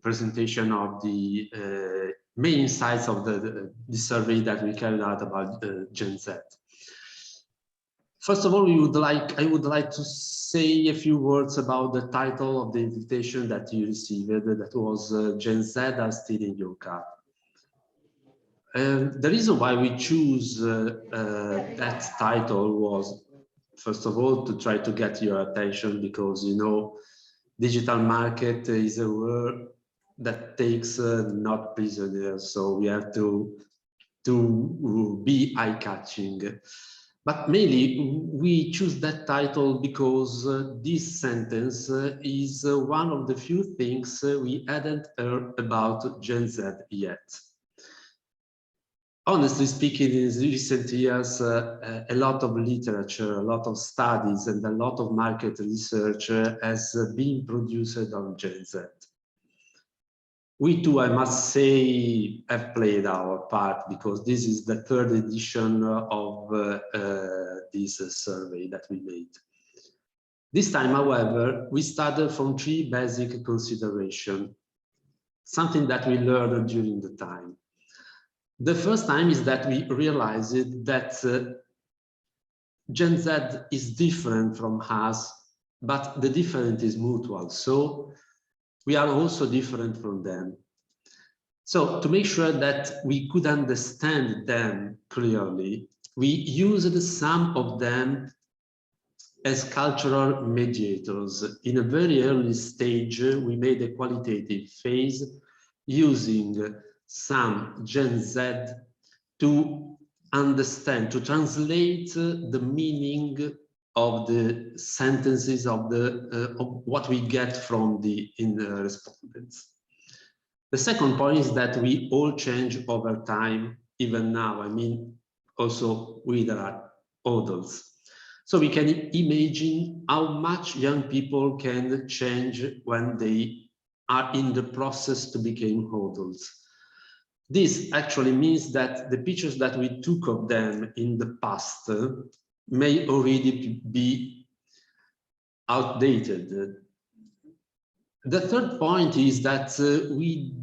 presentation of the main insights of the survey that we carried out about Gen Z. First of all, I would like to say a few words about the title of the invitation that you received, that was Gen Z are still in your car. The reason why we choose that title was, first of all, to try to get your attention, because, you know, digital market is a word that takes not prisoners, so we have to be eye-catching. But mainly, we choose that title because this sentence is one of the few things we hadn't heard about Gen Z yet. Honestly speaking, in recent years, a lot of literature, a lot of studies, and a lot of market research has been produced on Gen Z. We too, I must say, have played our part, because this is the third edition of this survey that we made. This time, however, we started from three basic considerations, something that we learned during the time. The first time is that we realized that Gen Z is different from us, but the difference is mutual. So we are also different from them. So to make sure that we could understand them clearly, we used some of them as cultural mediators. In a very early stage, we made a qualitative phase using some Gen Z to understand, to translate the meaning of the sentences of what we get from the respondents. The second point is that we all change over time, even now. I mean, also we are adults. So we can imagine how much young people can change when they are in the process to become adults. This actually means that the pictures that we took of them in the past may already be outdated. The third point is that we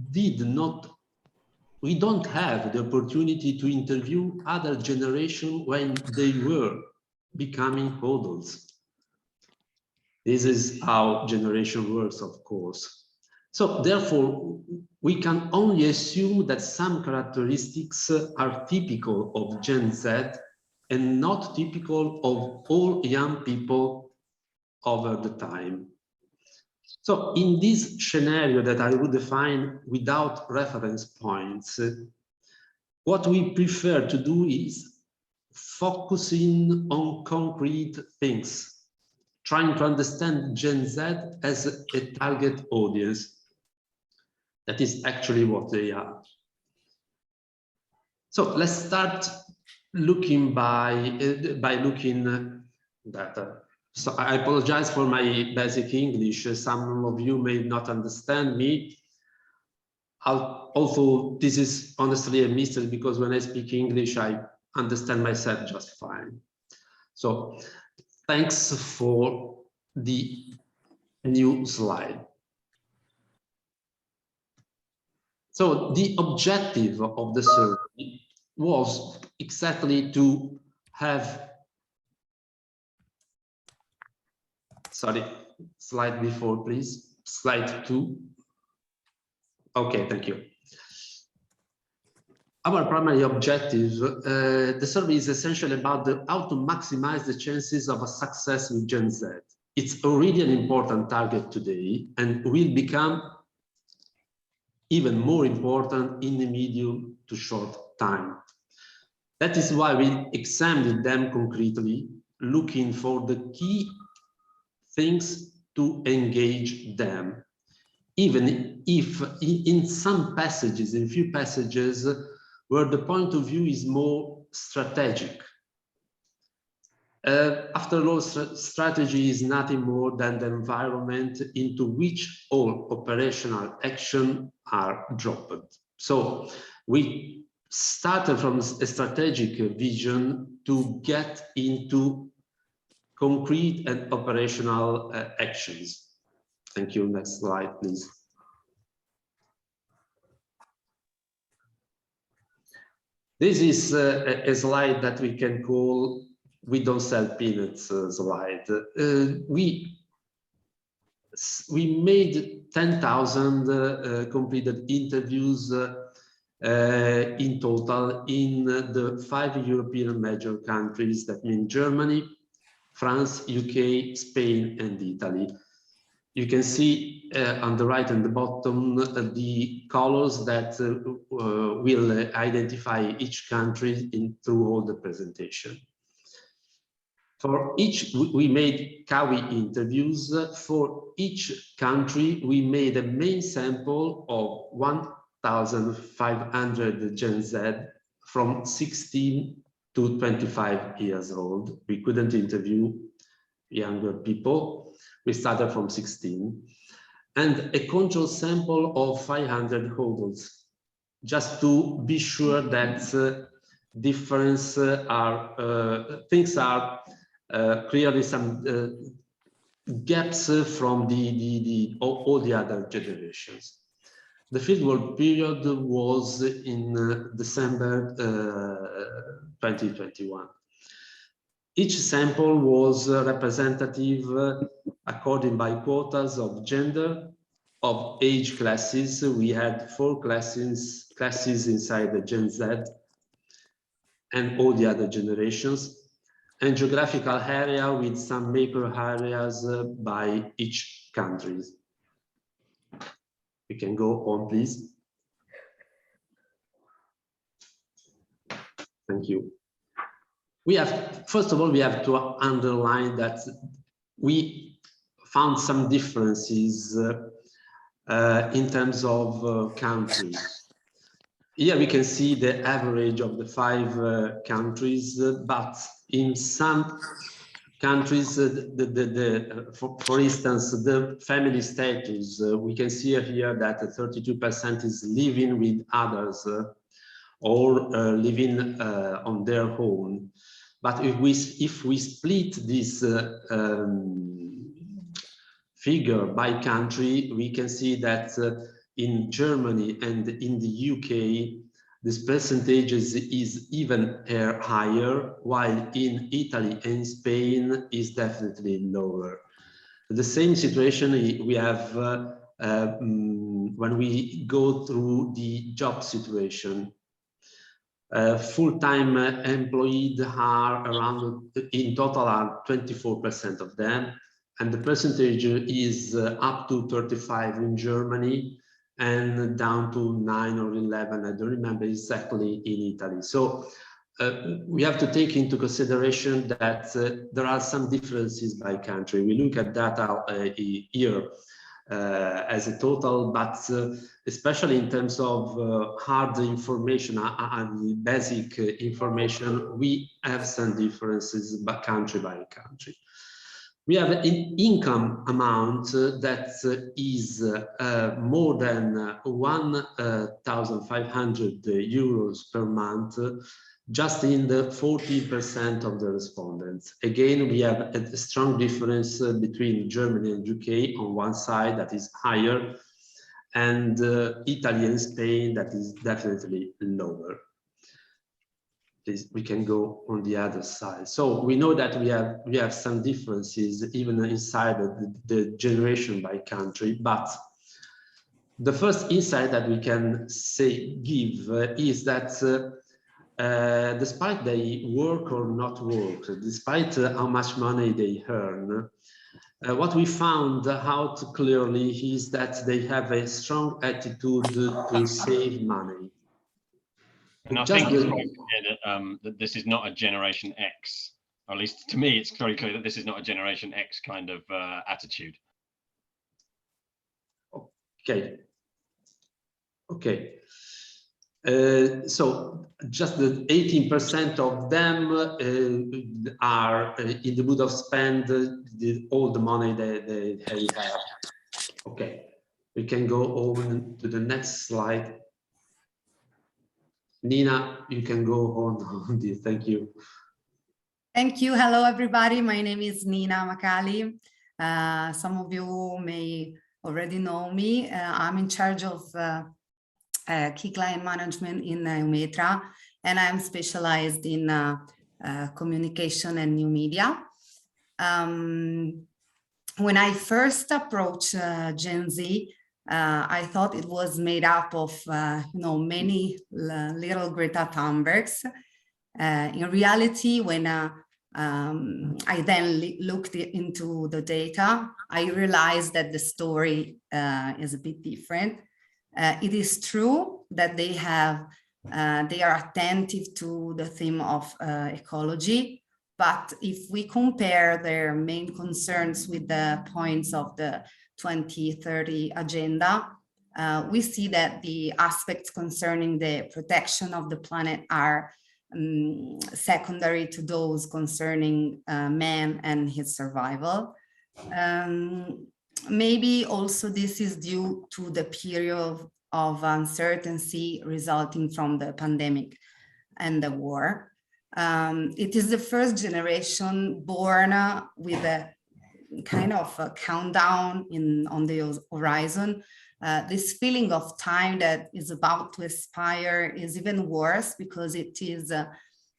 don't have the opportunity to interview other generations when they were becoming adults. This is how generation works, of course. So therefore, we can only assume that some characteristics are typical of Gen Z and not typical of all young people over the time. So in this scenario that I would define without reference points, what we prefer to do is focusing on concrete things, trying to understand Gen Z as a target audience. That is actually what they are. So let's start looking by looking data. So I apologize for my basic English. Some of you may not understand me. Although this is honestly a mystery, because when I speak English, I understand myself just fine. So thanks for the new slide. So the objective of the survey was exactly to have, sorry, slide before, please, slide 2. Okay, thank you. Our primary objective, the survey is essentially about how to maximize the chances of a success with Gen Z. It's already an important target today and will become even more important in the medium to short time. That is why we examined them concretely, looking for the key things to engage them, even if in some passages, in few passages, where the point of view is more strategic. After all, strategy is nothing more than the environment into which all operational action are dropped. So we started from a strategic vision to get into concrete and operational actions. Thank you. Next slide, please. This is a slide that we can call "We don't sell peanuts" slide. We made 10,000 completed interviews in total in the 5 European major countries, that mean Germany, France, UK, Spain, and Italy. You can see on the right and the bottom the colors that will identify each country through all the presentation. For each, we made CAWI interviews. For each country, we made a main sample of 1,500 Gen Z from 16 to 25 years old. We couldn't interview younger people. We started from 16. And a control sample of 500 households, just to be sure that things are clearly some gaps from all the other generations. The fieldwork period was in December 2021. Each sample was representative according by quotas of gender, of age classes. We had 4 classes inside the Gen Z and all the other generations, and geographical area with some macro areas by each country. You can go on, please. Thank you. First of all, we have to underline that we found some differences in terms of countries. Here we can see the average of the 5 countries, but in some countries, for instance, the family status, we can see here that 32% is living with others or living on their own. But if we split this figure by country, we can see that in Germany and in the UK, this percentage is even higher, while in Italy and Spain is definitely lower. The same situation we have when we go through the job situation. Full-time employed are around, in total, are 24% of them, and the percentage is up to 35 in Germany and down to 9 or 11, I don't remember exactly, in Italy. So we have to take into consideration that there are some differences by country. We look at data here as a total, but especially in terms of hard information and basic information, we have some differences by country. We have an income amount that is more than 1,500 euros per month, just in the 40% of the respondents. Again, we have a strong difference between Germany and UK on one side, that is higher, and Italy and Spain, that is definitely lower. Please, we can go on the other side. So we know that we have some differences even inside the generation by country, but the first insight that we can give is that despite they work or not work, despite how much money they earn, what we found out clearly is that they have a strong attitude to save money. And I think it's quite clear that this is not a Generation X, or at least to me, it's very clear that this is not a Generation X kind of attitude. Okay. So just the 18% of them are in the mood of spend all the money they have. Okay, we can go on to the next slide. Nina, you can go on this. Thank you. Thank you. Hello, everybody. My name is Nina Macali. Some of you may already know me. I'm in charge of key client management in Umetra. and I'm specialized in communication and new media. When I first approached Gen Z, I thought it was made up of many little Greta Thunbergs. In reality, when I then looked into the data, I realized that the story is a bit different. It is true that they are attentive to the theme of ecology, but if we compare their main concerns with the points of the 2030 agenda, we see that the aspects concerning the protection of the planet are secondary to those concerning man and his survival. Maybe also this is due to the period of uncertainty resulting from the pandemic and the war. It is the first generation born with a kind of a countdown on the horizon. This feeling of time that is about to expire is even worse because it is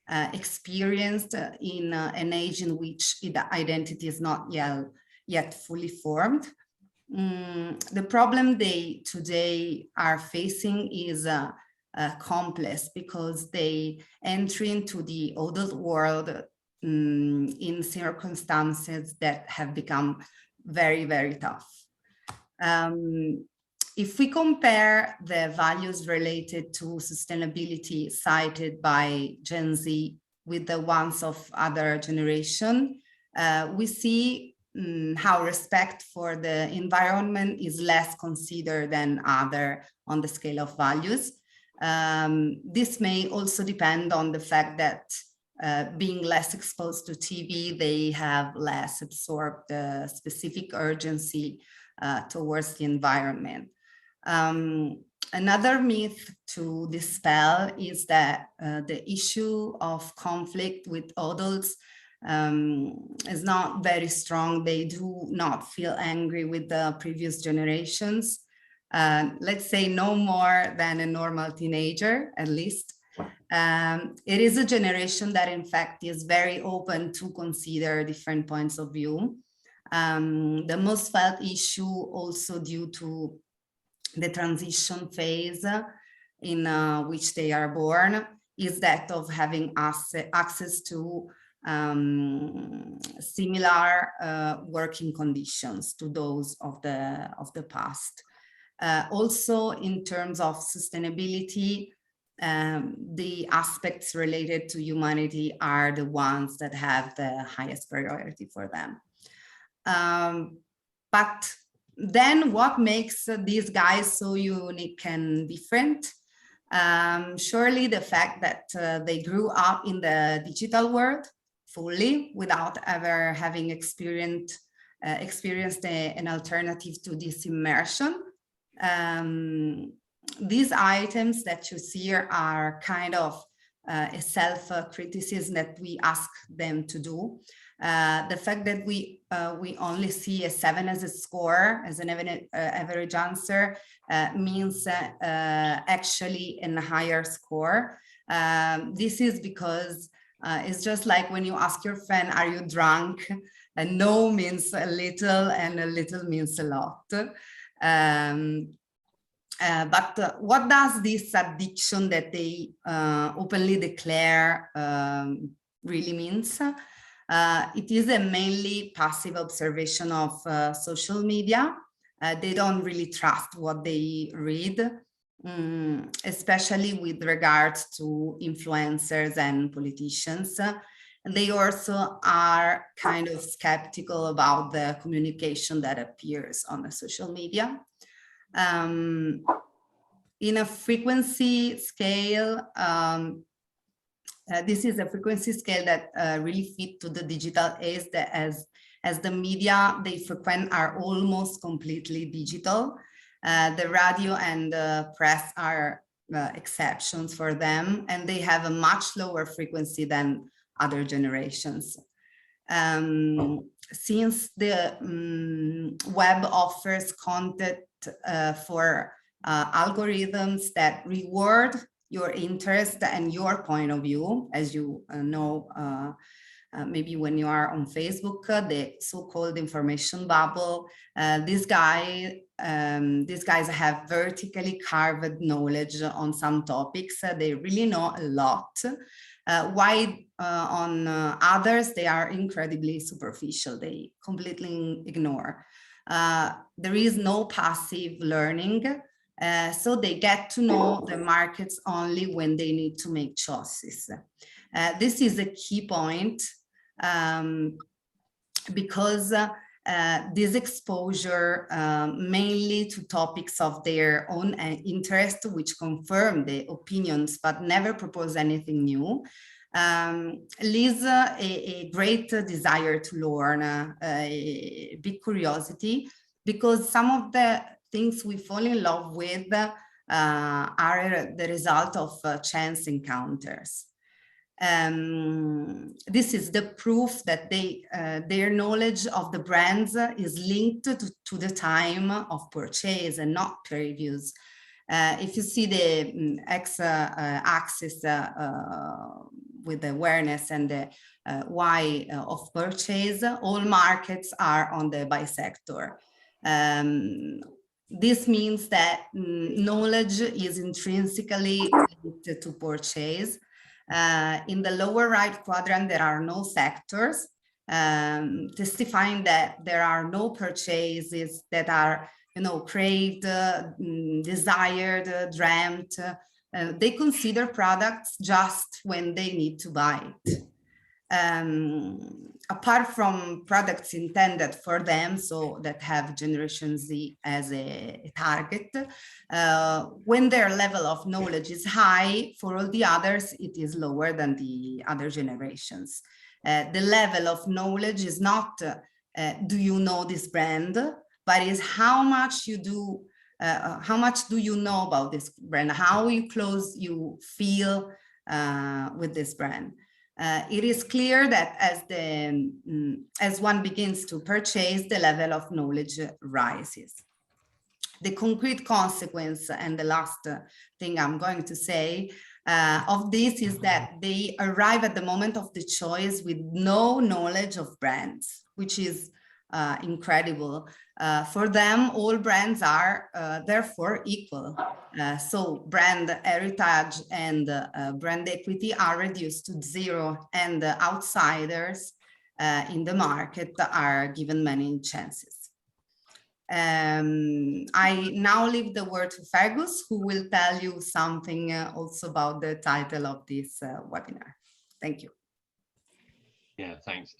experienced in an age in which the identity is not yet fully formed. The problem they today are facing is complex because they enter into the adult world in circumstances that have become very, very tough. If we compare the values related to sustainability cited by Gen Z with the ones of other generation, we see how respect for the environment is less considered than other on the scale of values. This may also depend on the fact that being less exposed to TV, they have less absorbed the specific urgency towards the environment. Another myth to dispel is that the issue of conflict with adults is not very strong. They do not feel angry with the previous generations. Let's say no more than a normal teenager, at least. It is a generation that in fact is very open to consider different points of view. The most felt issue also due to the transition phase in which they are born is that of having access to similar working conditions to those of the past. Also, in terms of sustainability, the aspects related to humanity are the ones that have the highest priority for them. But then what makes these guys so unique and different? Surely the fact that they grew up in the digital world fully without ever having experienced an alternative to this immersion. These items that you see here are kind of a self-criticism that we ask them to do. The fact that we only see a 7 as a score, as an average answer, means actually a higher score. This is because it's just like when you ask your friend, are you drunk? And no means a little and a little means a lot. But what does this addiction that they openly declare really means? It is a mainly passive observation of social media. They don't really trust what they read, especially with regards to influencers and politicians. And they also are kind of skeptical about the communication that appears on the social media. In a frequency scale, this is a frequency scale that really fit to the digital age, that as the media they frequent are almost completely digital. The radio and the press are exceptions for them, and they have a much lower frequency than other generations. Since the web offers content for algorithms that reward your interest and your point of view. As you know, maybe when you are on Facebook, the so-called information bubble, these guys have vertically carved knowledge on some topics. They really know a lot. While on others, they are incredibly superficial. They completely ignore. There is no passive learning. So they get to know the markets only when they need to make choices. This is a key point because this exposure mainly to topics of their own interest, which confirm the opinions but never propose anything new, leaves a great desire to learn, a big curiosity, because some of the things we fall in love with are the result of chance encounters. This is the proof that their knowledge of the brands is linked to the time of purchase and not previews. If you see the x-axis with the awareness and the y of purchase, all markets are on the bisector. This means that knowledge is intrinsically linked to purchase. In the lower right quadrant, there are no sectors, testifying that there are no purchases that are, craved, desired, dreamt. They consider products just when they need to buy it. Apart from products intended for them, so that have Generation Z as a target, when their level of knowledge is high, for all the others, it is lower than the other generations. The level of knowledge is not, do you know this brand, but is how much you do, how much do you know about this brand, how close you feel with this brand. It is clear that as one begins to purchase, the level of knowledge rises. The concrete consequence, and the last thing I'm going to say of this, is that they arrive at the moment of the choice with no knowledge of brands, which is incredible. For them, all brands are therefore equal. So brand heritage and brand equity are reduced to zero, and outsiders in the market are given many chances. I now leave the word to Fergus, who will tell you something also about the title of this webinar. Thank you. Yeah, thanks.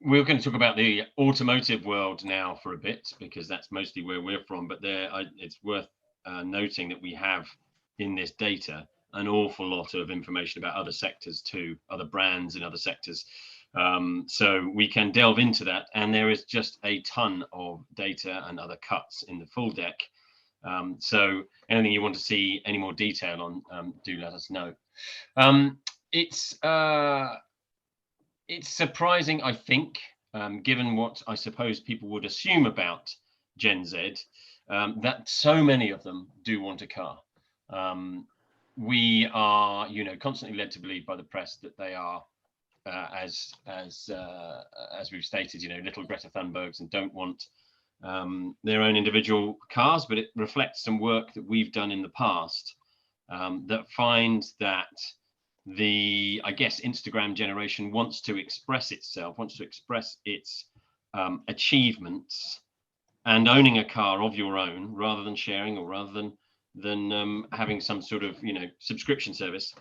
We're going to talk about the automotive world now for a bit, because that's mostly where we're from, but it's worth noting that we have in this data an awful lot of information about other sectors too, other brands in other sectors. So we can delve into that, and there is just a ton of data and other cuts in the full deck. So anything you want to see any more detail on, do let us know. It's surprising, I think, given what I suppose people would assume about Gen Z, that so many of them do want a car. We are, constantly led to believe by the press that they are, as we've stated, little Greta Thunbergs, and don't want their own individual cars. But it reflects some work that we've done in the past that finds that I guess, Instagram generation wants to express itself, wants to express its achievements, and owning a car of your own rather than sharing, or rather than having some sort of subscription service,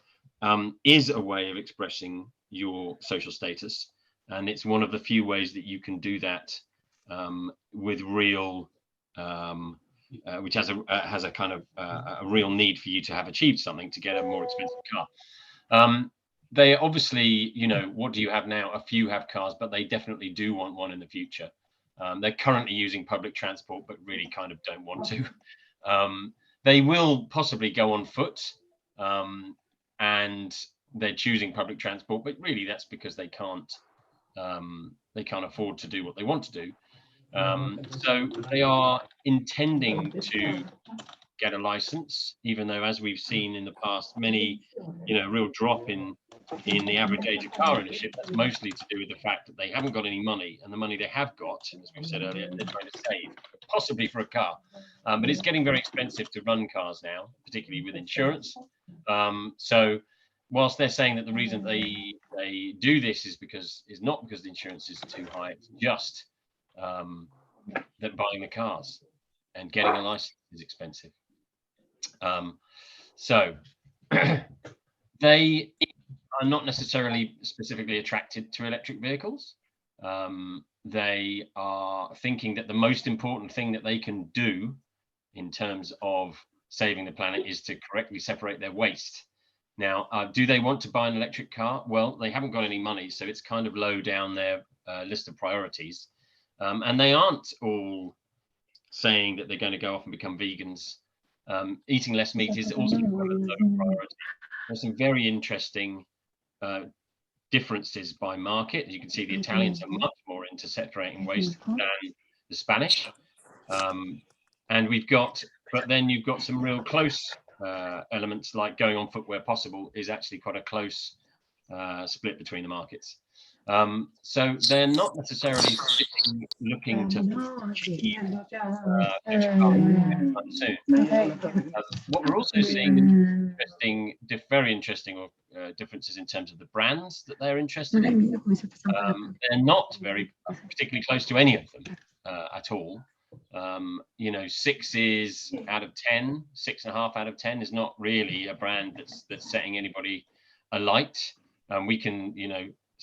is a way of expressing your social status. And it's one of the few ways that you can do that with real, which has a kind of a real need for you to have achieved something to get a more expensive car. They obviously, what do you have now? A few have cars, but they definitely do want one in the future. They're currently using public transport, but really kind of don't want to. They will possibly go on foot, and they're choosing public transport, but really that's because they can't afford to do what they want to do. So they are intending to get a license, even though, as we've seen in the past, many, real drop in the average age of car ownership. That's mostly to do with the fact that they haven't got any money, and the money they have got, as we've said earlier, they're trying to save, possibly for a car. But it's getting very expensive to run cars now, particularly with insurance. So whilst they're saying that the reason they do this is not because the insurance is too high, it's just that buying the cars and getting a license is expensive. So they are not necessarily specifically attracted to electric vehicles. They are thinking that the most important thing that they can do in terms of saving the planet is to correctly separate their waste. Now, do they want to buy an electric car? Well, they haven't got any money, so it's kind of low down their list of priorities. And they aren't all saying that they're going to go off and become vegans. Eating less meat is also quite a low priority. There's some very interesting differences by market. As you can see, the Italians are much more into separating waste than the Spanish. And but then you've got some real close elements, like going on foot where possible is actually quite a close split between the markets. So they're not necessarily looking to achieve soon. What we're also seeing is very interesting differences in terms of the brands that they're interested in. They're not very particularly close to any of them at all. 6 out of 10, 6.5 out of 10 is not really a brand that's setting anybody alight. We can,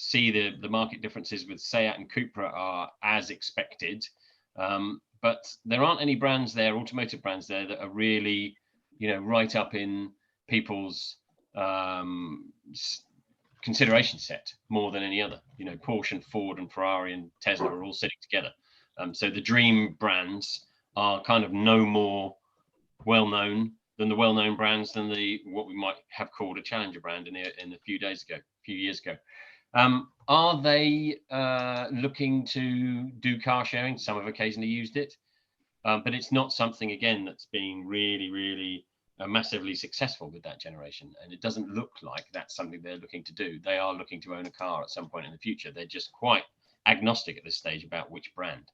see the market differences with Seat and Cupra are as expected, but there aren't any brands there, automotive brands there, that are really, right up in people's consideration set more than any other. Porsche and Ford and Ferrari and Tesla are all sitting together. So the dream brands are kind of no more well-known than the well-known brands than what we might have called a challenger brand in a few years ago. Are they looking to do car sharing? Some have occasionally used it, but it's not something, again, that's being really, really massively successful with that generation. And it doesn't look like that's something they're looking to do. They are looking to own a car at some point in the future. They're just quite agnostic at this stage about which brand.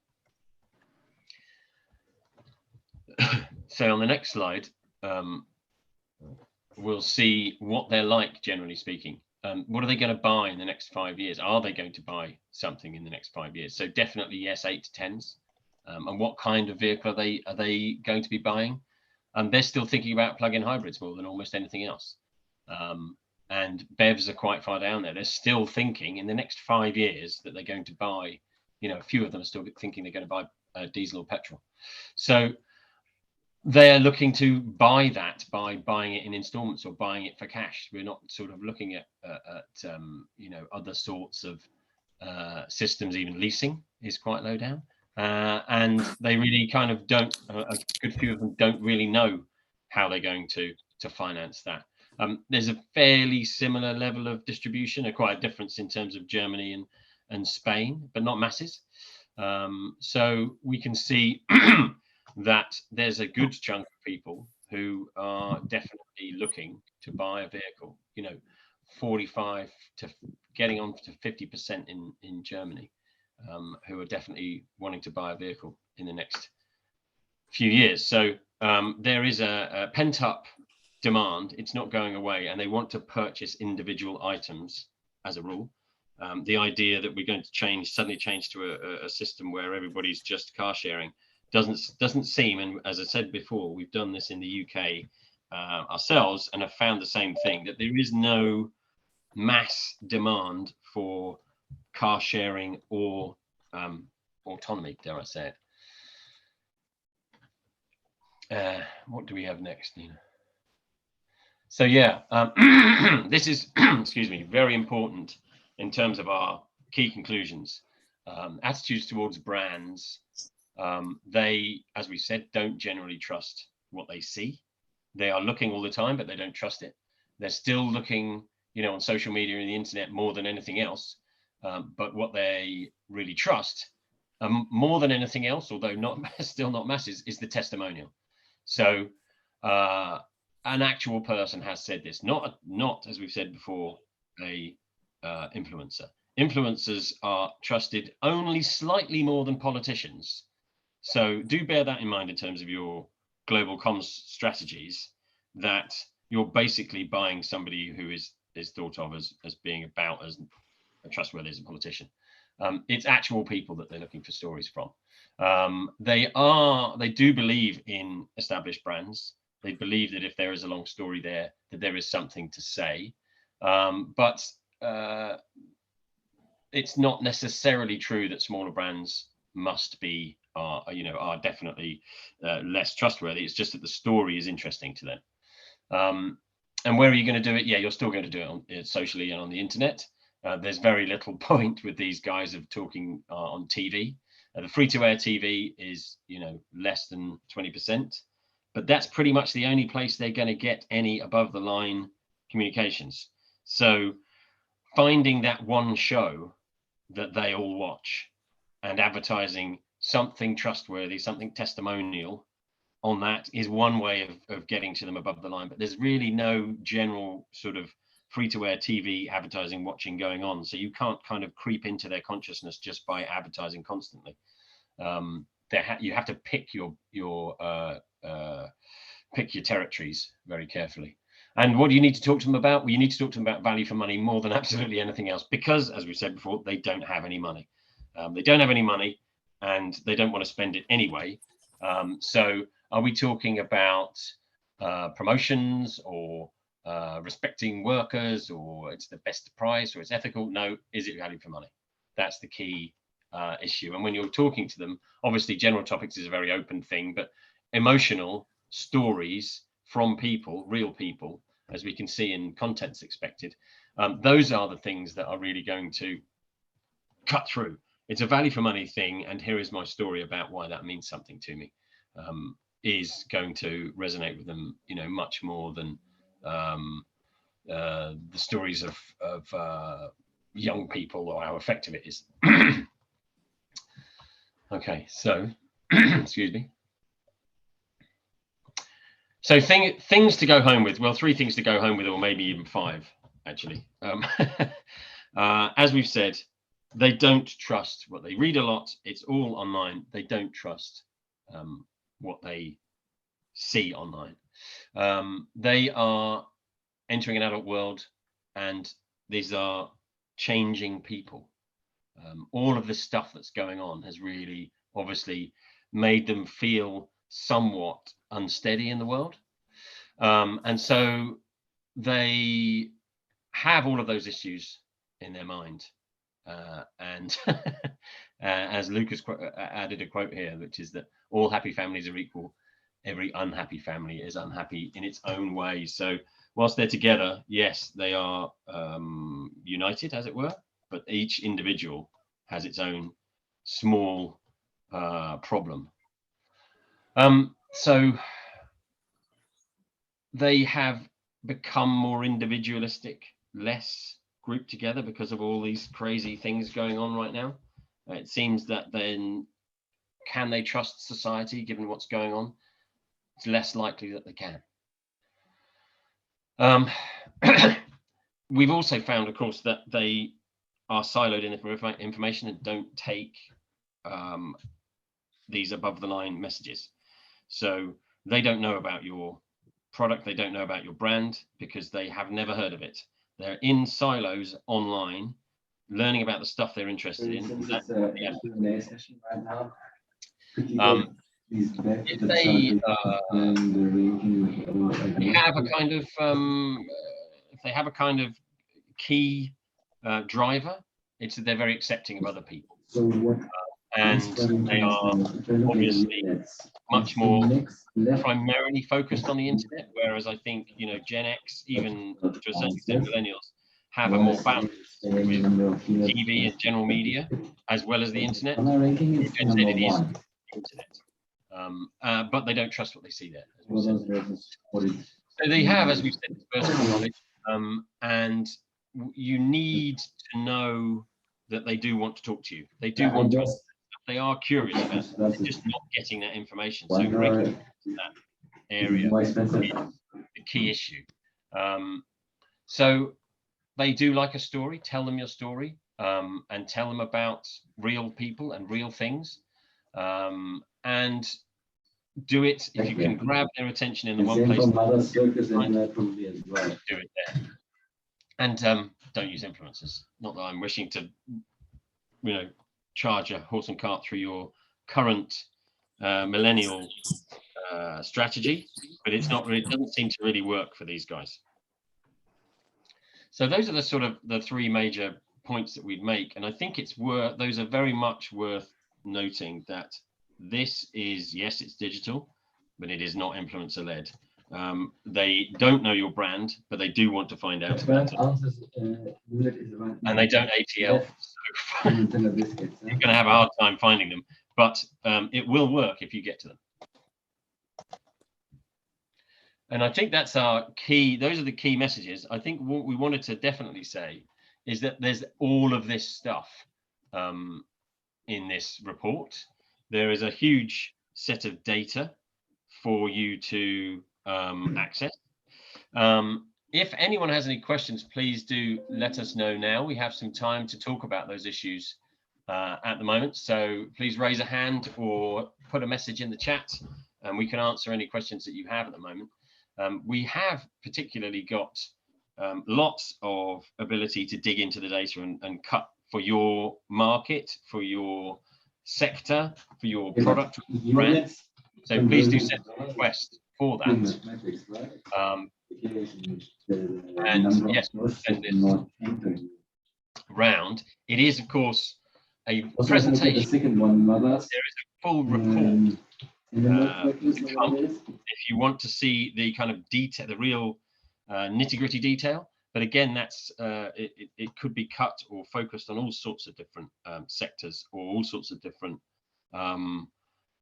So on the next slide, we'll see what they're like, generally speaking. What are they going to buy in the next 5 years? Are they going to buy something in the next 5 years? So definitely yes, 8 to 10s. And what kind of vehicle are they going to be buying? They're still thinking about plug-in hybrids more than almost anything else. And BEVs are quite far down there. They're still thinking in the next 5 years that they're going to buy, a few of them are still thinking they're going to buy diesel or petrol. So they're looking to buy that by buying it in installments or buying it for cash. We're not sort of looking at other sorts of systems. Even leasing is quite low down, and they really kind of don't. A good few of them don't really know how they're going to finance that. There's a fairly similar level of distribution, quite a difference in terms of Germany and Spain, but not masses. So we can see that there's a good chunk of people who are definitely looking to buy a vehicle, 45 to getting on to 50% in Germany, who are definitely wanting to buy a vehicle in the next few years. So there is a pent-up demand. It's not going away, and they want to purchase individual items as a rule. The idea that we're going to suddenly change to a system where everybody's just car sharing doesn't seem, and as I said before, we've done this in the UK ourselves and have found the same thing, that there is no mass demand for car sharing or autonomy, dare I say it. What do we have next, Nina? So yeah, this is, excuse me, very important in terms of our key conclusions. Attitudes towards brands. They, as we said, don't generally trust what they see. They are looking all the time, but they don't trust it. They're still looking, on social media and the internet more than anything else. But what they really trust, more than anything else, although still not masses, is the testimonial. So an actual person has said this, not as we've said before, a influencer. Influencers are trusted only slightly more than politicians. So do bear that in mind in terms of your global comms strategies, that you're basically buying somebody who is thought of as being about as trustworthy as a politician. It's actual people that they're looking for stories from. They do believe in established brands. They believe that if there is a long story there, that there is something to say. But it's not necessarily true that smaller brands must be are definitely less trustworthy. It's just that the story is interesting to them. And where are you going to do it? Yeah, you're still going to do it on, socially and on the internet. There's very little point with these guys of talking on TV. The free-to-air TV is, less than 20%, but that's pretty much the only place they're going to get any above-the-line communications. So finding that one show that they all watch and advertising something trustworthy, something testimonial on that is one way of getting to them above the line. But there's really no general sort of free-to-air TV advertising watching going on. So you can't kind of creep into their consciousness just by advertising constantly. You have to pick your territories very carefully. And what do you need to talk to them about? Well, you need to talk to them about value for money more than absolutely anything else, because, as we said before, they don't have any money. They don't have any money, and they don't want to spend it anyway. So are we talking about promotions or respecting workers, or it's the best price, or it's ethical? No, is it value for money? That's the key issue. And when you're talking to them, obviously general topics is a very open thing, but emotional stories from people, real people, as we can see in Contents Expected, those are the things that are really going to cut through. It's a value for money thing, and here is my story about why that means something to me, is going to resonate with them, much more than the stories of young people or how effective it is. Okay, so excuse me. So things to go home with. Well, 3 things to go home with, or maybe even 5, actually. As we've said, they don't trust what they read a lot. It's all online. They don't trust what they see online. They are entering an adult world, and these are changing people. All of the stuff that's going on has really obviously made them feel somewhat unsteady in the world. And so they have all of those issues in their mind. And as Lucas added a quote here, which is that all happy families are equal. Every unhappy family is unhappy in its own way. So whilst they're together, yes, they are united, as it were, but each individual has its own small problem. So they have become more individualistic, less grouped together because of all these crazy things going on right now. It seems that then, can they trust society given what's going on? It's less likely that they can. We've also found, of course, that they are siloed in information and don't take these above the line messages. So they don't know about your product, they don't know about your brand, because they have never heard of it. They're in silos online, learning about the stuff they're interested in. If they have a kind of key driver, it's that they're very accepting of other people. And they are obviously much more primarily focused on the internet, whereas I think, Gen X, even to a certain extent millennials, have a more balance with TV and general media as well as the internet. Gen Z, it is internet, but they don't trust what they see there. As so they have, as we've said, personal knowledge, and you need to know that they do want to talk to you. They do want to. They are curious about it. They're just not getting that information. So that area is the key issue. So they do like a story. Tell them your story, and tell them about real people and real things, and do it if you can grab their attention in the one place. Do it there, and don't use influencers. Not that I'm wishing to, charge a horse and cart through your current millennial strategy, but it doesn't seem to really work for these guys. So those are the sort of the three major points that we'd make, and I think those are very much worth noting, that this is, yes, it's digital, but it is not influencer led. They don't know your brand, but they do want to find out about it. And they don't ATL, so you're going to have a hard time finding them, but it will work if you get to them. And I think that's our key. Those are the key messages. I think what we wanted to definitely say is that there's all of this stuff in this report. There is a huge set of data for you to access. If anyone has any questions, please do let us know now. We have some time to talk about those issues at the moment. So please raise a hand or put a message in the chat, and we can answer any questions that you have at the moment. We have particularly got lots of ability to dig into the data and cut for your market, for your sector, for your product brand. So please do send a request for that. And yes, we'll send it round. It is, of course, a presentation. There is a full report. If you want to see the kind of detail, the real nitty-gritty detail, but again, that's it could be cut or focused on all sorts of different sectors, or all sorts of different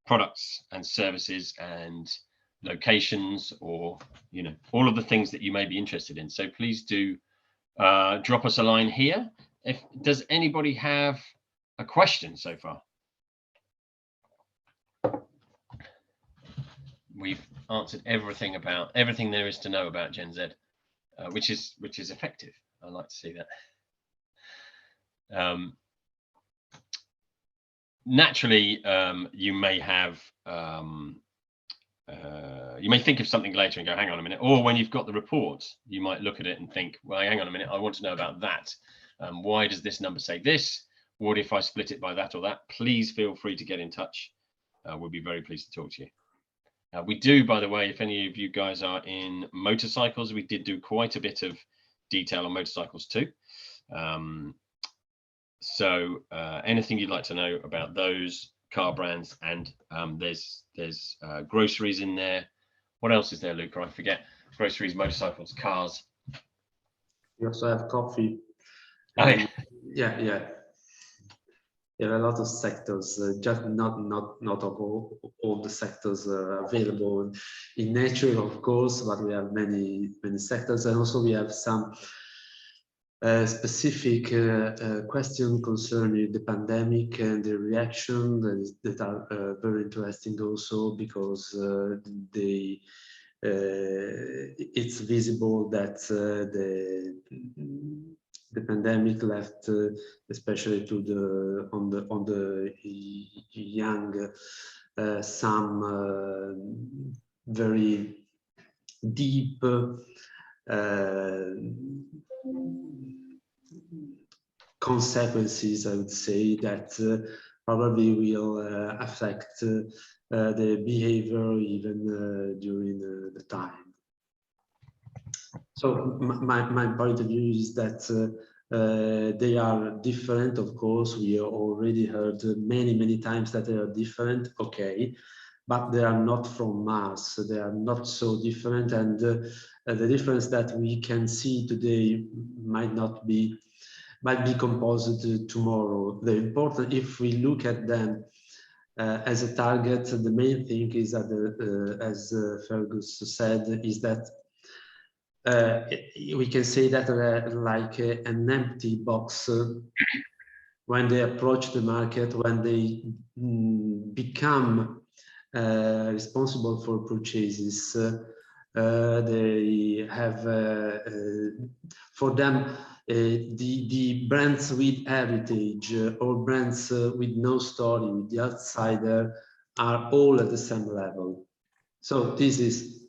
products and services and locations, or all of the things that you may be interested in. So please do drop us a line here. Does anybody have a question so far? We've answered everything there is to know about Gen Z, which is effective. I like to see that. Naturally, you may have you may think of something later and go, hang on a minute, or when you've got the report, you might look at it and think, well, hang on a minute, I want to know about that. Why does this number say this? What if I split it by that or that? Please feel free to get in touch. We'll be very pleased to talk to you. We do, by the way, if any of you guys are in motorcycles, we did do quite a bit of detail on motorcycles too. So anything you'd like to know about those car brands, and there's groceries in there. What else is there, Luca? I forget. Groceries, motorcycles, cars. We also have coffee. Oh, yeah. There are a lot of sectors, just not of all the sectors available in nature, of course, but we have many sectors, and also we have some specific question concerning the pandemic and the reaction that are very interesting also, because it's visible that the pandemic left, especially on the young, some very deep consequences, I would say, that probably will affect the behavior even during the time. So my point of view is that they are different. Of course, we already heard many times that they are different. Okay, but they are not from Mars. They are not so different, and the difference that we can see today might be composed tomorrow. The important, if we look at them as a target, the main thing is that, as Fergus said, is that we can say that like an empty box when they approach the market, when they become responsible for purchases. They have, for them, the brands with heritage or brands with no story, with the outsider, are all at the same level. So this is